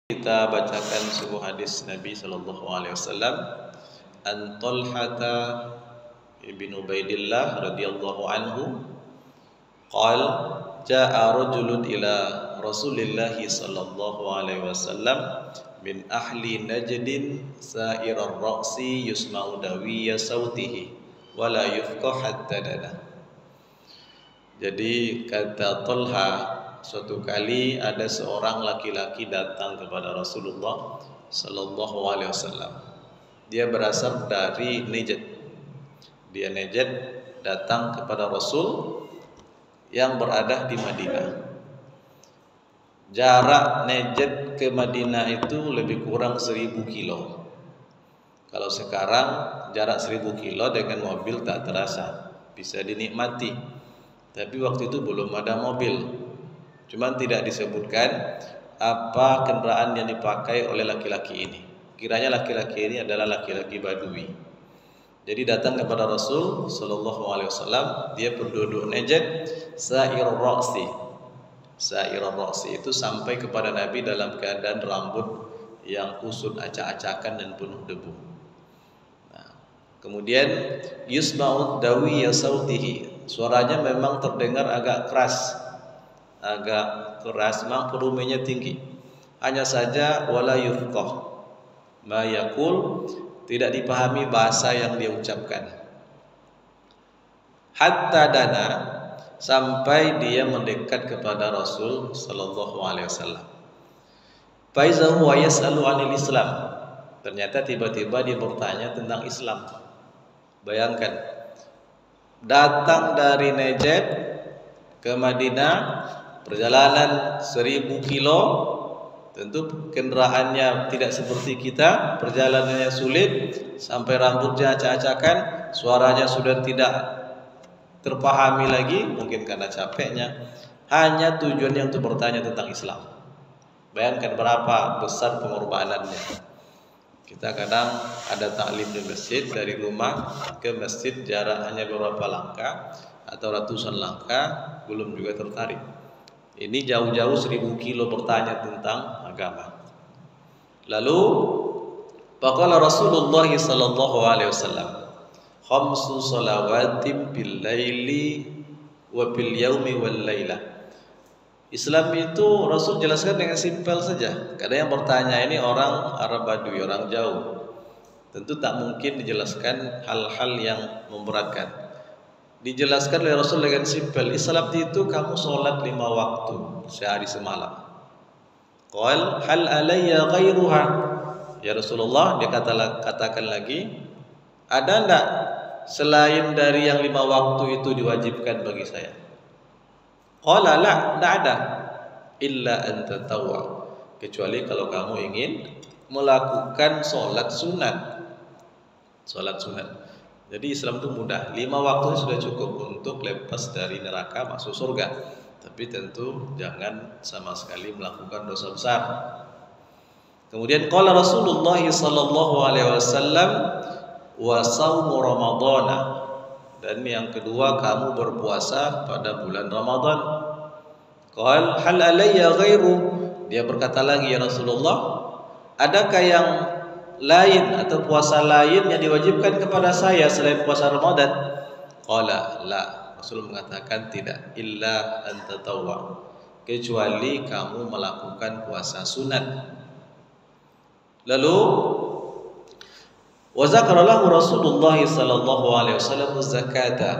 Kita bacakan sebuah hadis Nabi sallallahu alaihi wasallam, an Talhata ibn Ubaidillah radhiyallahu anhu qala jaa rajulun ila Rasulillah sallallahu alaihi wasallam min ahli Najdin sa'irar ra'si yusma'u dawiyya sautihi wa la yufqah hatta dana. Jadi kata Talha, suatu kali ada seorang laki-laki datang kepada Rasulullah sallallahu alaihi wasallam. Dia berasal dari Najd. Dia Najd datang kepada Rasul yang berada di Madinah. Jarak Najd ke Madinah itu lebih kurang 1000 kilo. Kalau sekarang jarak 1000 kilo dengan mobil tak terasa, bisa dinikmati. Tapi waktu itu belum ada mobil. Cuman tidak disebutkan apa kendaraan yang dipakai oleh laki-laki ini. Kiranya laki-laki ini adalah laki-laki Badui. Jadi datang kepada Rasul sallallahu alaihi wasallam, dia penduduk Najd, sa'ir ra'si. Sa'ir ra'si itu sampai kepada Nabi dalam keadaan rambut yang kusut, acak-acakan dan penuh debu. Nah, kemudian yusma'u dawiyya sautihi. Suaranya memang terdengar agak keras, memang volumenya tinggi. Hanya saja wala yufqah ma yaqul, tidak dipahami bahasa yang dia ucapkan. Hatta dana, sampai dia mendekat kepada Rasul sallallahu alaihi wasallam. Faizahu wa yas'alu 'anil Islam. Ternyata tiba-tiba dia bertanya tentang Islam. Bayangkan, datang dari Najd ke Madinah, perjalanan 1000 kilo, tentu kendaraannya tidak seperti kita, perjalanannya sulit, sampai rambutnya acak-acakan, suaranya sudah tidak terpahami lagi, mungkin karena capeknya. Hanya tujuannya untuk bertanya tentang Islam. Bayangkan berapa besar pengorbanannya. Kita kadang ada taklim di masjid, dari rumah ke masjid jarak hanya beberapa langkah atau ratusan langkah, belum juga tertarik. Ini jauh-jauh 1000 kilo bertanya tentang agama. Lalu faqala Rasulullah sallallahu alaihi wasallam, khamsu salawatin bil laili wa bil yaumi wal lailah. Islam itu Rasul jelaskan dengan simpel saja. Kadang yang bertanya ini orang Arab Badui, orang jauh, tentu tak mungkin dijelaskan hal-hal yang memberatkan. Dijelaskan oleh Rasul dengan simpel. Islam itu kamu sholat 5 waktu sehari semalam. Qal hal alayya ghairuha. Ya Rasulullah, dia katakan lagi, ada enggak selain dari yang 5 waktu itu diwajibkan bagi saya? Qala la, enggak ada. Illa an tatawwa, kecuali kalau kamu ingin melakukan sholat sunat. Sholat sunat. Jadi Islam itu mudah. 5 waktu sudah cukup untuk lepas dari neraka masuk surga. Tapi tentu jangan sama sekali melakukan dosa besar. Kemudian qala Rasulullah sallallahu alaihi wasallam wa shaumu ramadhana. Dan yang kedua, kamu berpuasa pada bulan Ramadan. Qal hal alayya ghairu. Dia berkata lagi, ya Rasulullah, adakah yang lain atau puasa lain yang diwajibkan kepada saya selain puasa Ramadan? Qala la. Rasul mengatakan tidak, illa an tatawwa, kecuali kamu melakukan puasa sunat. Lalu wa zakara lahu Rasulullah sallallahu alaihi wasallam zakata.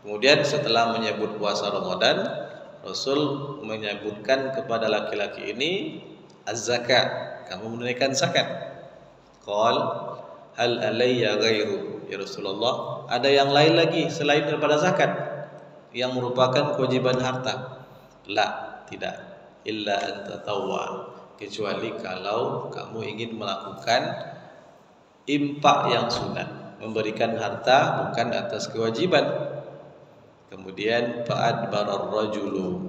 Kemudian setelah menyebut puasa Ramadan, Rasul menyebutkan kepada laki-laki ini az-zakat, kamu menunaikan zakat. Qal hal alayya ghairu. Ya Rasulullah, ada yang lain lagi selain daripada zakat yang merupakan kewajiban harta? La, tidak. Illa an tatawwa, kecuali kalau kamu ingin melakukan impak yang sunat, memberikan harta bukan atas kewajiban. Kemudian fa'adbarar rajulu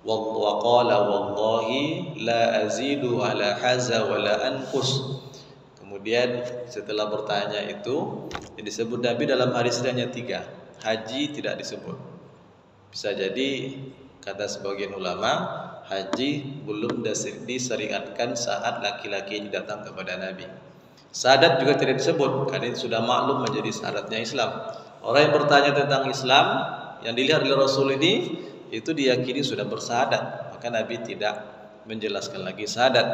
wa qala wallahi la azidu ala haza wa la anqus. Kemudian setelah bertanya itu, yang disebut Nabi dalam hadis hanya 3, haji tidak disebut. Bisa jadi kata sebagian ulama haji belum disyariatkan saat laki-laki ini datang kepada Nabi. Syahadat juga tidak disebut karena itu sudah maklum menjadi syaratnya Islam. Orang yang bertanya tentang Islam yang dilihat oleh Rasul ini itu diyakini sudah bersyahadat, maka Nabi tidak menjelaskan lagi syahadat.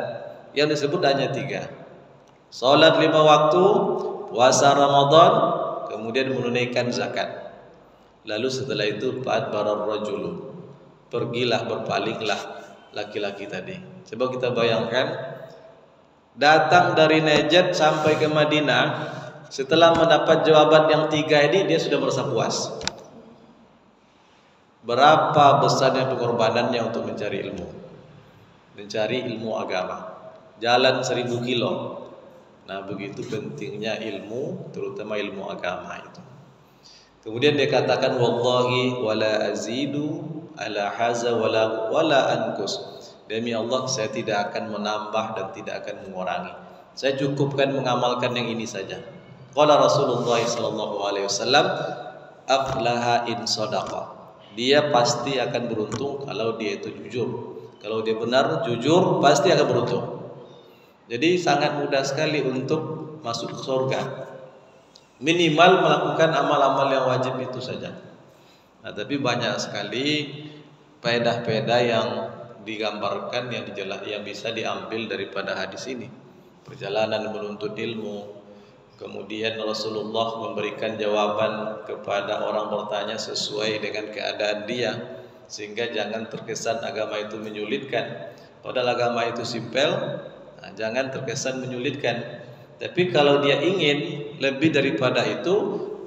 Yang disebut hanya 3: salat 5 waktu, puasa Ramadan, kemudian menunaikan zakat. Lalu setelah itu fa'adbarar rajulu, pergilah, berpalinglah laki-laki tadi. Coba kita bayangkan, datang dari Najd sampai ke Madinah, setelah mendapat jawaban yang 3 ini dia sudah merasa puas. Berapa besarnya pengorbanannya untuk mencari ilmu agama, jalan 1000 kilo. Nah, begitu pentingnya ilmu, terutama ilmu agama itu. Kemudian dia katakan, wallahi wala azidu ala haza wala ankus. Demi Allah, saya tidak akan menambah dan tidak akan mengurangi. Saya cukupkan mengamalkan yang ini saja. Qala Rasulullah sallallahu alaihi wasallam, aflaha in sadaqa. Dia pasti akan beruntung kalau dia itu jujur. Kalau dia benar jujur, pasti akan beruntung. Jadi sangat mudah sekali untuk masuk surga. Minimal melakukan amal-amal yang wajib itu saja. Nah, tapi banyak sekali faedah-faedah yang digambarkan yang bisa diambil daripada hadis ini. Perjalanan menuntut ilmu, kemudian Rasulullah memberikan jawaban kepada orang bertanya sesuai dengan keadaan dia, sehingga jangan terkesan agama itu menyulitkan. Padahal agama itu simpel, nah, jangan terkesan menyulitkan. Tapi kalau dia ingin lebih daripada itu,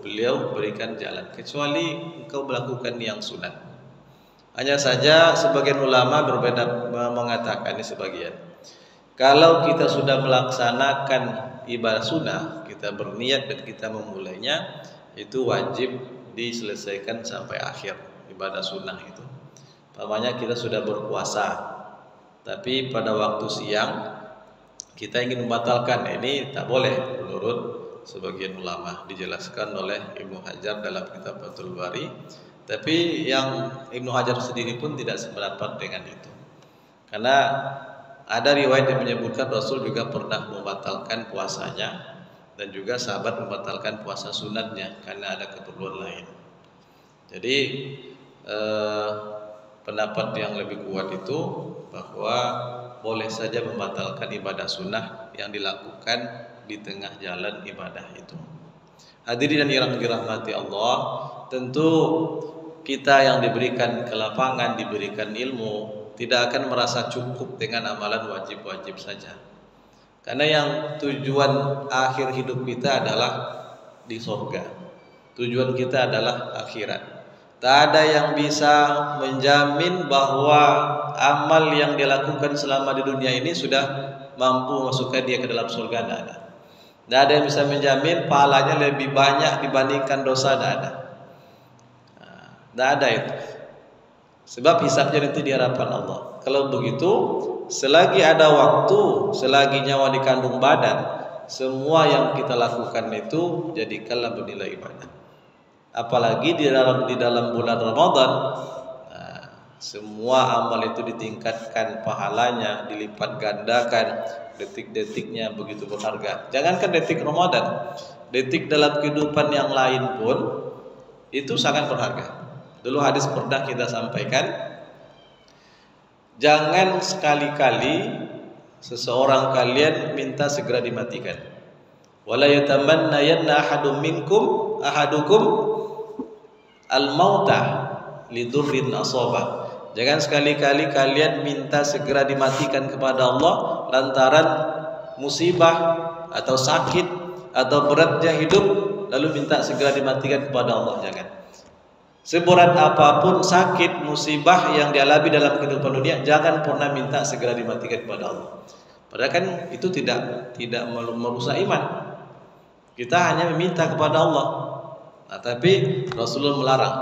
beliau berikan jalan. Kecuali engkau melakukan yang sunat. Hanya saja sebagian ulama berbeda mengatakan ini sebagian. Kalau kita sudah melaksanakan ibadah sunnah, kita berniat dan kita memulainya, itu wajib diselesaikan sampai akhir ibadah sunnah itu. Umpamanya kita sudah berpuasa, tapi pada waktu siang kita ingin membatalkan, ini tak boleh menurut sebagian ulama, dijelaskan oleh Ibnu Hajar dalam kitab Fathul Bari. Tapi yang Ibnu Hajar sendiri pun tidak sependapat dengan itu, karena ada riwayat yang menyebutkan Rasul juga pernah membatalkan puasanya dan juga sahabat membatalkan puasa sunatnya karena ada keperluan lain. Jadi pendapat yang lebih kuat itu bahwa boleh saja membatalkan ibadah sunnah yang dilakukan di tengah jalan ibadah itu. Hadirin yang dirahmati Allah, tentu kita yang diberikan kelapangan, diberikan ilmu, tidak akan merasa cukup dengan amalan wajib-wajib saja. Karena yang tujuan akhir hidup kita adalah di surga. Tujuan kita adalah akhirat. Tak ada yang bisa menjamin bahwa amal yang dilakukan selama di dunia ini sudah mampu masukkan dia ke dalam surga. Tidak ada. Tidak ada yang bisa menjamin pahalanya lebih banyak dibandingkan dosa. Tidak ada. Tidak ada itu. Sebab hisabnya nanti di hadapan Allah. Kalau begitu, selagi ada waktu, selagi nyawa di kandung badan, semua yang kita lakukan itu jadikanlah bernilai ibadah. Apalagi di dalam bulan Ramadan, nah, semua amal itu ditingkatkan pahalanya, dilipat gandakan, detik-detiknya begitu berharga. Jangankan detik Ramadan, detik dalam kehidupan yang lain pun itu sangat berharga. Dulu hadis pernah kita sampaikan, jangan sekali-kali seseorang kalian minta segera dimatikan. Wala yatamannayanna ahadukum al-mauta lidurrin asaba. Jangan sekali-kali kalian minta segera dimatikan kepada Allah lantaran musibah atau sakit atau beratnya hidup, lalu minta segera dimatikan kepada Allah. Jangan. Seberat apapun sakit musibah yang dialami dalam kehidupan dunia, jangan pernah minta segera dimatikan kepada Allah. Padahal kan itu tidak merusak iman. Kita hanya meminta kepada Allah. Nah, tapi Rasulullah melarang.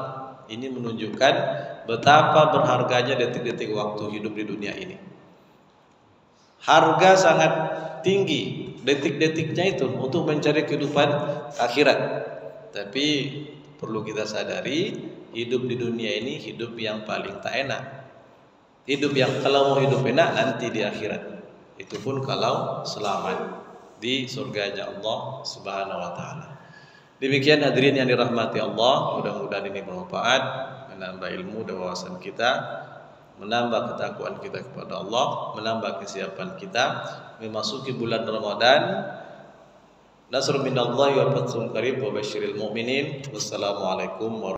Ini menunjukkan betapa berharganya detik-detik waktu hidup di dunia ini. Harga sangat tinggi detik-detiknya itu untuk mencari kehidupan akhirat. Tapi perlu kita sadari, hidup di dunia ini hidup yang paling tak enak. Hidup yang kalau mau hidup enak nanti di akhirat. Itu pun kalau selamat di surganya Allah Subhanahu wa taala. Demikian hadirin yang dirahmati Allah, mudah-mudahan ini bermanfaat, menambah ilmu dan wawasan kita, menambah ketakwaan kita kepada Allah, menambah kesiapan kita memasuki bulan Ramadan. Nasrun minallahi wa fathun qarib wa basyiril mu'minin. Wassalamualaikum warahmatullahi wabarakatuh.